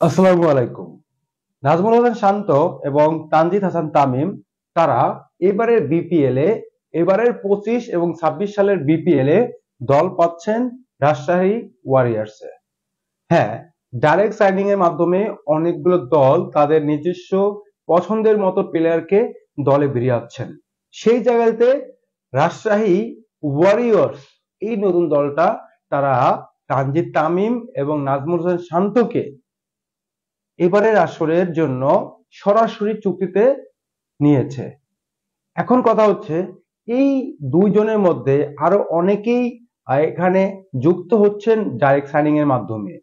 আসসালামু আলাইকুম। নাজমুল হাসান শান্ত এবং তানজিদ হাসান তামিম তারা এবারের বিপিএল এ এবারের 25 এবং 26 সালের বিপিএল এ দল পাচ্ছেন রাজশাহী ওয়ারিয়র্সে। হ্যাঁ, ডাইরেক্ট সাইনিং এর মাধ্যমে অনেকগুলো দল তাদের নিজস্ব পছন্দের মতো প্লেয়ারকে দলে ভিড়াচ্ছেন। সেই জায়গাতে রাজশাহী ওয়ারিয়র্স এই নতুন দলটা তারা তানজিদ তামিম এবং নাজমুল হাসান শান্তকে এবারের আসরের জন্য সরাসরি চুক্তিতে নিয়েছে। এখন কথা হচ্ছে এই দুইজনের মধ্যে আরো অনেকেই এখানে যুক্ত হচ্ছেন ডাইরেক্ট সাইনিং এর মাধ্যমে।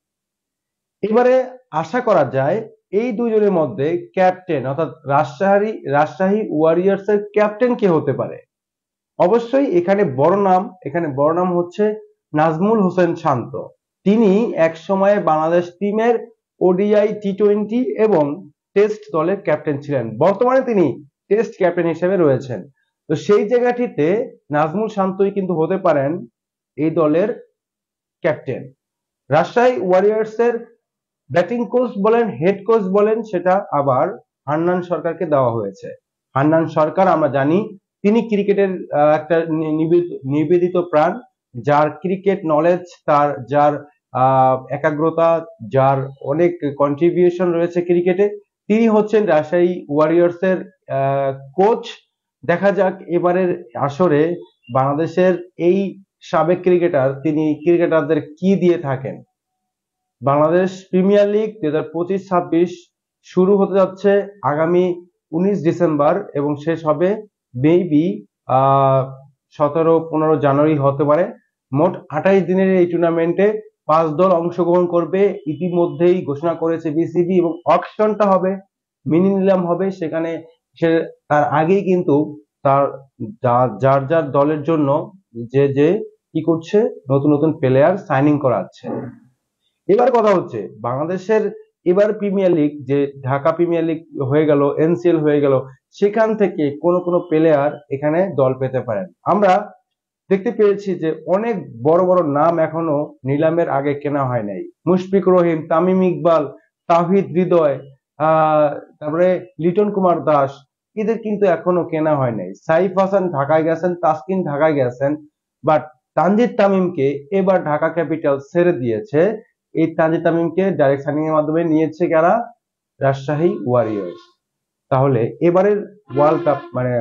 এবারে আশা করা যায় এই দুইজনের মধ্যে ক্যাপ্টেন অর্থাৎ রাজশাহী ওয়ারিয়র্স এর ক্যাপ্টেন কে হতে পারে। অবশ্যই এখানে বড় নাম হচ্ছে নাজমুল হোসেন শান্ত। তিনি এক সময়ে বাংলাদেশ টিমের ওডিআই টি-20 এবং টেস্ট দলের ক্যাপ্টেন ছিলেন। বর্তমানে তিনি টেস্ট ক্যাপ্টেন হিসেবে রয়েছেন। তো সেই জায়গাটিতে নাজমুল শান্তই কিন্তু হতে পারেন এই দলের ক্যাপ্টেন। রাজশাহী ওয়ারিয়র্স এর ব্যাটিং কোচ বলেন, হেড কোচ বলেন, সেটা আবার হান্নান সরকারকে দেওয়া হয়েছে। হান্নান সরকার আমরা জানি তিনি ক্রিকেটের একটা নিবেদিত প্রাণ, যার ক্রিকেট নলেজ, যার একাগ্রতা, যার অনেক কন্ট্রিবিউশন রয়েছে ক্রিকেটে। তিনি হচ্ছেন রাজশাহী ওয়ারিয়র্স এর কোচ। দেখা যাক এবারের আসরে বাংলাদেশের এই সাবেক ক্রিকেটার তিনি ক্রিকেটারদের কি দিয়ে থাকেন। বাংলাদেশ প্রিমিয়ার লিগ 2025-26 শুরু হতে যাচ্ছে আগামী 19 ডিসেম্বর এবং শেষ হবে মেবি 17-15 জানুয়ারি হতে পারে। মোট 28 দিনের এই টুর্নামেন্টে 5 দল অংশগ্রহণ করবে, ইতিমধ্যেই ঘোষণা করেছে বিসিবি, এবং অকশনটা হবে, মিনি নিলাম হবে। সেখানে সে তার আগেই কিন্তু তার যার যার দলের জন্য যে যে কি করছে, নতুন নতুন প্লেয়ার সাইনিং করাচ্ছে। এবার কথা হচ্ছে বাংলাদেশের এবার প্রিমিয়ার লিগ, যে ঢাকা প্রিমিয়ার লিগ হয়ে গেল, এনসিএল হয়ে গেল, সেখান থেকে কোন কোন প্লেয়ার এখানে দল পেতে পারেন। আমরা দেখতে পেয়েছি যে অনেক বড় বড় নাম এখনো নিলামের আগে কেনা হয় নাই। মুশফিক রহিম, তামিম ইকবাল, তাহিদ হৃদয়, তারপরে লিটন কুমার দাস, এদের কিন্তু এখনো কেনা হয় নাই। সাইফ হাসান ঢাকায় গেছেন, তাসকিন ঢাকায় গেছেন, বাট তানজিদ তামিমকে এবার ঢাকা ক্যাপিটাল ছেড়ে দিয়েছে। এই তানজিদ তামিমকে ডাইরেক্ট সাইনিং এর মাধ্যমে নিয়েছে কারা? রাজশাহী ওয়ারিয়র্স। তাহলে এবারের ওয়ার্ল্ড কাপ মানে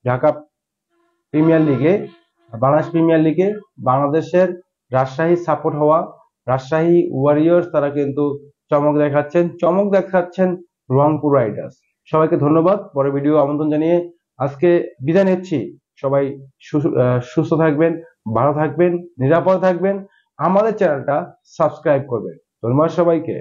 ঢাকা প্রিমিয়ার লিগে, বাংলাদেশ প্রিমিয়ার লিগে বাংলাদেশের রাজশাহী সাপোর্ট হওয়া রাজশাহী ওয়ারিয়র্স তারা কিন্তু চমক দেখাচ্ছেন রংপুর রাইডার্স। সবাইকে ধন্যবাদ। পরে ভিডিও আমন্ত্রণ জানিয়ে আজকে বিদায় নিচ্ছি। সবাই সুস্থ থাকবেন, ভালো থাকবেন, নিরাপদ থাকবেন। আমাদের চ্যানেলটা সাবস্ক্রাইব করবেন। ধন্যবাদ সবাইকে।